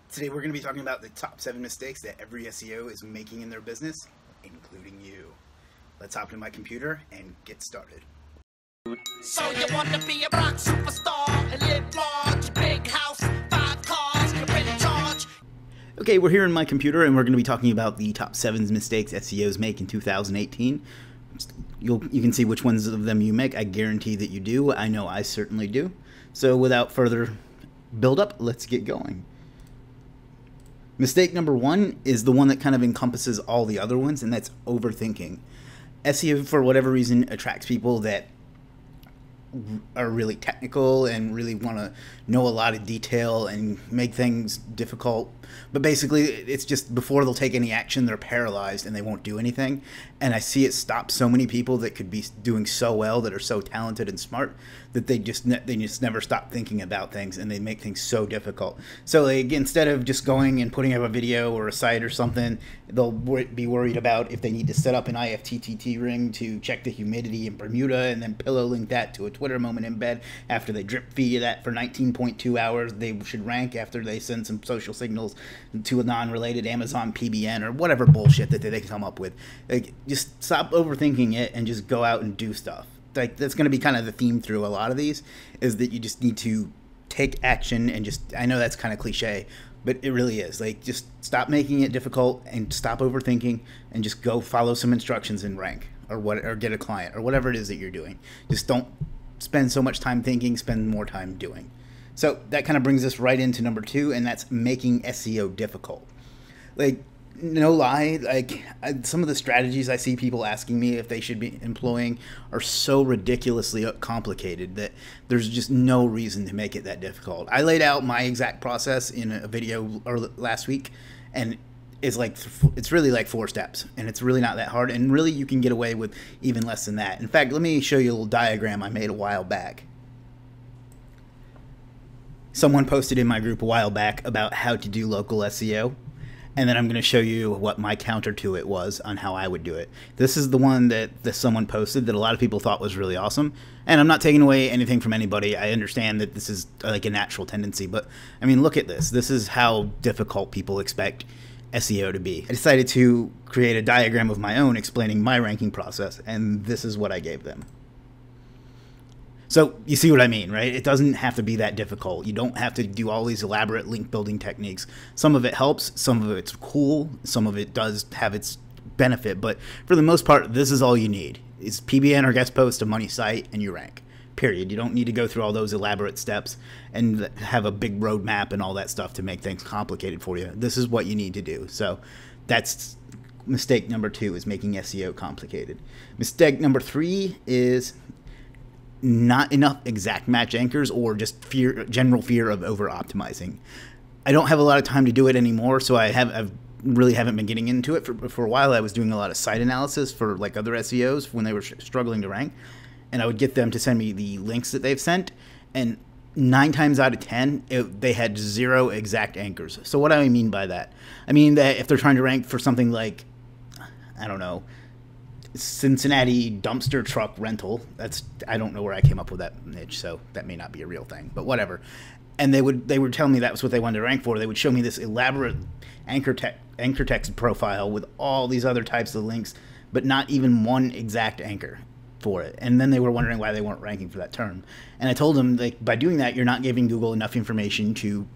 Today we're going to be talking about the top 7 mistakes that every SEO is making in their business, including you. Let's hop into my computer and get started. So you want to be a rock superstar and live large, big house, 5 cars, you're in charge. Okay, we're here in my computer and we're going to be talking about the top 7 mistakes SEOs make in 2018. You can see which ones of them you make. I guarantee that you do. I know I certainly do. So without further build up, let's get going. Mistake number 1 is the one that kind of encompasses all the other ones, and that's overthinking. SEO, for whatever reason, attracts people that are really technical and really want to know a lot of detail and make things difficult. But basically, it's just before they'll take any action, they're paralyzed and they won't do anything. And I see it stop so many people that could be doing so well, that are so talented and smart, that they just never stop thinking about things, and they make things so difficult. So like, instead of just going and putting up a video or a site or something, they'll be worried about if they need to set up an IFTTT ring to check the humidity in Bermuda and then pillow link that to a Twitter moment embed. After they drip feed that for 19.2 hours, they should rank after they send some social signals to a non-related Amazon PBN or whatever bullshit that they come up with. Like, just stop overthinking it and just go out and do stuff. Like, that's going to be kind of the theme through a lot of these, is that you just need to take action and just, I know that's kind of cliche, but it really is. Like, just stop making it difficult and stop overthinking and just go follow some instructions and rank or get a client or whatever it is that you're doing. Just don't spend so much time thinking, spend more time doing. So that kind of brings us right into number 2, and that's making SEO difficult. Like, no lie, like some of the strategies I see people asking me if they should be employing are so ridiculously complicated that there's just no reason to make it that difficult. I laid out my exact process in a video last week, and it's really like 4 steps, and it's really not that hard, and really you can get away with even less than that. In fact, let me show you a little diagram I made a while back. Someone posted in my group a while back about how to do local SEO. And then I'm going to show you what my counter to it was on how I would do it. This is the one that someone posted that a lot of people thought was really awesome. And I'm not taking away anything from anybody. I understand that this is like a natural tendency. But, I mean, look at this. This is how difficult people expect SEO to be. I decided to create a diagram of my own explaining my ranking process. And this is what I gave them. So you see what I mean, right? It doesn't have to be that difficult. You don't have to do all these elaborate link building techniques. Some of it helps, some of it's cool, some of it does have its benefit, but for the most part, this is all you need. It's PBN or guest post, a money site, and you rank. Period. You don't need to go through all those elaborate steps and have a big roadmap and all that stuff to make things complicated for you. This is what you need to do. So that's mistake number 2, is making SEO complicated. Mistake number 3 is not enough exact match anchors, or just general fear of over optimizing. I don't have a lot of time to do it anymore, so I really haven't been getting into it. For a while I was doing a lot of site analysis for like other SEOs when they were struggling to rank, and I would get them to send me the links that they've sent, and 9 times out of 10 they had 0 exact anchors. So what do I mean by that? I mean that if they're trying to rank for something like, I don't know, Cincinnati dumpster truck rental, I don't know where I came up with that niche, so that may not be a real thing, but whatever. And they would tell me that was what they wanted to rank for. They would show me this elaborate anchor text profile with all these other types of links, but not even one exact anchor for it. And then they were wondering why they weren't ranking for that term. And I told them, like, by doing that, you're not giving Google enough information to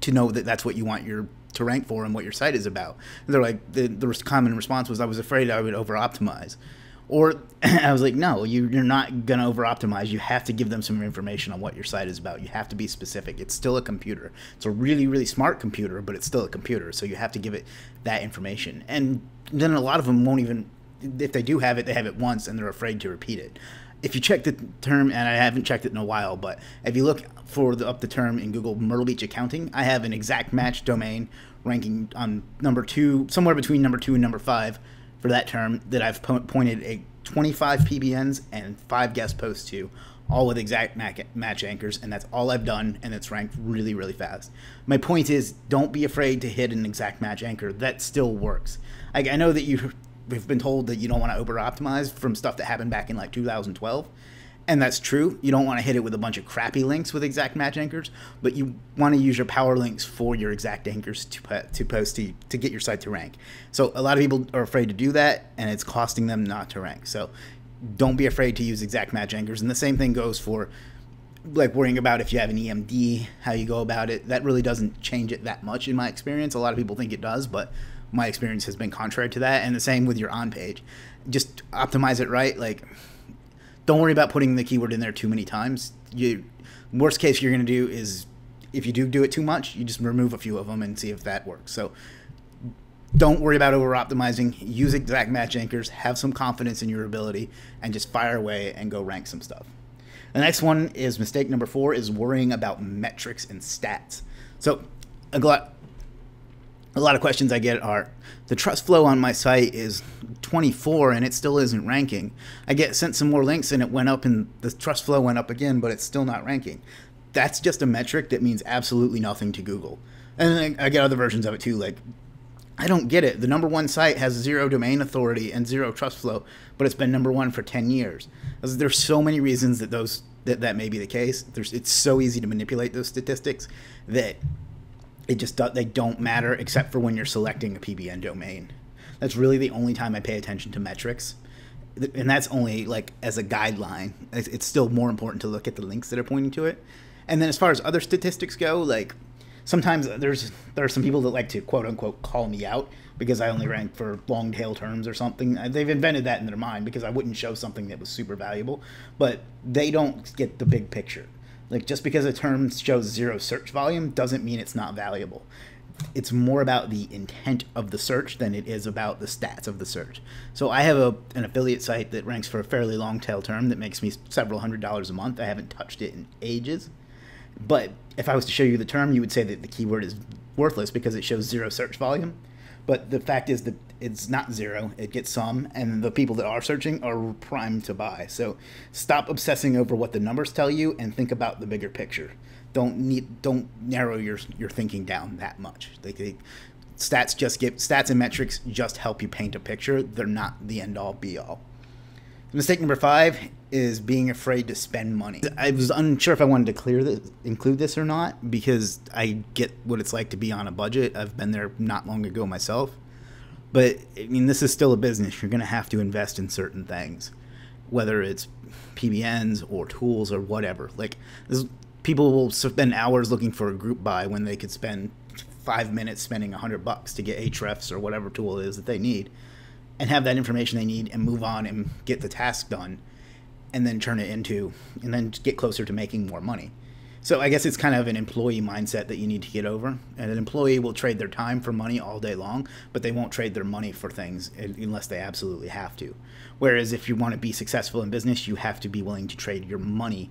know that that's what you want to rank for and what your site is about. And they're like, the common response was, I was afraid I would over optimize. Or I was like, no, you're not going to over optimize. You have to give them some information on what your site is about. You have to be specific. It's still a computer. It's a really, really smart computer, but it's still a computer. So you have to give it that information. And then a lot of them won't even, if they do have it, they have it once and they're afraid to repeat it. If you check the term, and I haven't checked it in a while, but if you look for the term in Google, Myrtle Beach accounting, I have an exact match domain ranking on number 2, somewhere between number 2 and number 5 for that term, that I've pointed a 25 PBNs and 5 guest posts to, all with exact match anchors, and that's all I've done, and it's ranked really, really fast. My point is, don't be afraid to hit an exact match anchor. That still works. I know that we've been told that you don't want to over optimize from stuff that happened back in like 2012, And that's true. You don't want to hit it with a bunch of crappy links with exact match anchors, but you want to use your power links for your exact anchors to post to get your site to rank. So a lot of people are afraid to do that, and it's costing them not to rank. So don't be afraid to use exact match anchors. And the same thing goes for like worrying about if you have an EMD, how you go about it. That really doesn't change it that much in my experience. A lot of people think it does, but my experience has been contrary to that. And the same with your on page. Just optimize it right. Like, don't worry about putting the keyword in there too many times. Worst case you're going to do is, if you do it too much, you just remove a few of them and see if that works. So don't worry about over optimizing. Use exact match anchors. Have some confidence in your ability, and just fire away and go rank some stuff. The next one is mistake number 4 is worrying about metrics and stats. So a lot of questions I get are, the trust flow on my site is 24 and it still isn't ranking. I get sent some more links and it went up, and the trust flow went up again, but it's still not ranking. That's just a metric that means absolutely nothing to Google. And then I get other versions of it too, like, I don't get it. The #1 site has 0 domain authority and 0 trust flow, but it's been #1 for 10 years. There's so many reasons that that may be the case. It's so easy to manipulate those statistics that they don't matter, except for when you're selecting a PBN domain. That's really the only time I pay attention to metrics, and that's only like as a guideline. It's still more important to look at the links that are pointing to it. And then as far as other statistics go, like, sometimes there are some people that like to quote unquote call me out because I only rank for long tail terms or something. They've invented that in their mind because I wouldn't show something that was super valuable, but they don't get the big picture. Like, just because a term shows 0 search volume doesn't mean it's not valuable. It's more about the intent of the search than it is about the stats of the search. So I have an affiliate site that ranks for a fairly long tail term that makes me several $100s a month. I haven't touched it in ages. But if I was to show you the term, you would say that the keyword is worthless because it shows 0 search volume. But the fact is that it's not 0, it gets some, and the people that are searching are primed to buy. So stop obsessing over what the numbers tell you and think about the bigger picture. Don't narrow your thinking down that much. Stats and metrics just help you paint a picture. They're not the end all be all. Mistake number 5 is being afraid to spend money. I was unsure if I wanted to include this or not, because I get what it's like to be on a budget. I've been there not long ago myself. But I mean, this is still a business. You're going to have to invest in certain things, whether it's PBNs or tools or whatever. Like, people will spend hours looking for a group buy when they could spend 5 minutes spending $100 to get Ahrefs or whatever tool it is that they need, and have that information they need and move on and get the task done, and then and then get closer to making more money. So I guess it's kind of an employee mindset that you need to get over. And an employee will trade their time for money all day long, but they won't trade their money for things unless they absolutely have to. Whereas if you want to be successful in business, you have to be willing to trade your money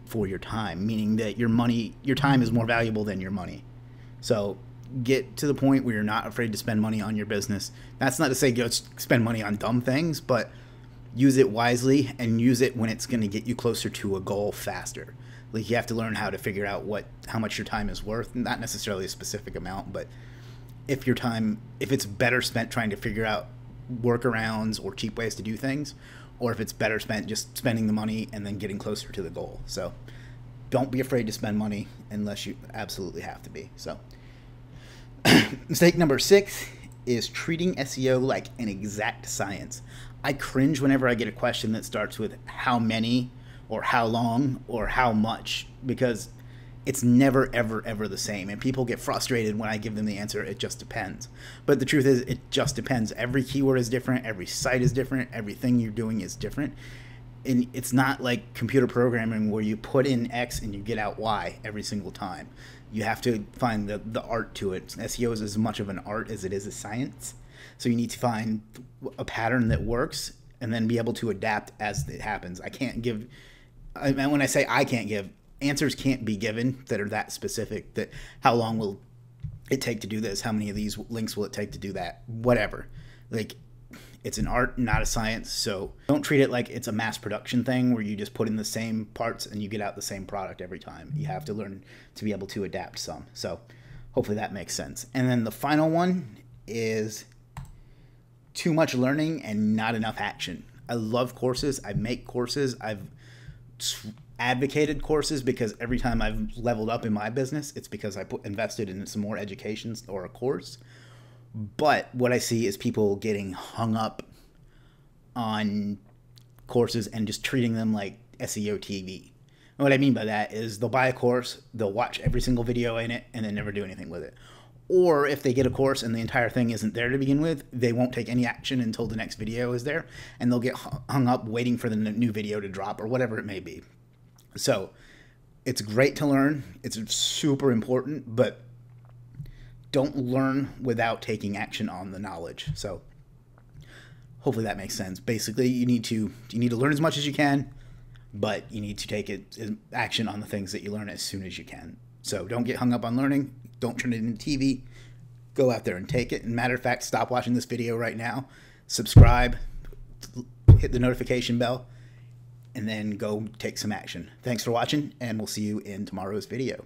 for your time, meaning that your time is more valuable than your money. So get to the point where you're not afraid to spend money on your business. That's not to say go spend money on dumb things, but use it wisely and use it when it's going to get you closer to a goal faster. Like, you have to learn how to figure out how much your time is worth, not necessarily a specific amount, but if it's better spent trying to figure out workarounds or cheap ways to do things, or if it's better spent just spending the money and then getting closer to the goal. So don't be afraid to spend money unless you absolutely have to be. So mistake number 6 is treating SEO like an exact science. I cringe whenever I get a question that starts with how many or how long or how much, because it's never, ever, ever the same. And people get frustrated when I give them the answer, it just depends. But the truth is, it just depends. Every keyword is different. Every site is different. Everything you're doing is different. And it's not like computer programming where you put in X and you get out Y every single time. You have to find the art to it. SEO is as much of an art as it is a science. So you need to find a pattern that works and then be able to adapt as it happens. When I say I can't give, answers can't be given that are that specific, that how long will it take to do this? How many of these links will it take to do that? Whatever. Like, it's an art, not a science. So don't treat it like it's a mass production thing where you just put in the same parts and you get out the same product every time. You have to learn to be able to adapt some. So hopefully that makes sense. And then the final one is too much learning and not enough action. I love courses. I make courses. I've advocated courses, because every time I've leveled up in my business, it's because I invested in some more education or a course. But what I see is people getting hung up on courses and just treating them like SEO TV. And what I mean by that is they'll buy a course, they'll watch every single video in it, and then never do anything with it. Or if they get a course and the entire thing isn't there to begin with, they won't take any action until the next video is there, and they'll get hung up waiting for the new video to drop or whatever it may be. So it's great to learn. It's super important, but don't learn without taking action on the knowledge. So hopefully that makes sense. Basically, you need to learn as much as you can, but you need to take action on the things that you learn as soon as you can. So don't get hung up on learning. Don't turn it into TV. Go out there and take it. And matter of fact, stop watching this video right now. Subscribe, hit the notification bell, and then go take some action. Thanks for watching, and we'll see you in tomorrow's video.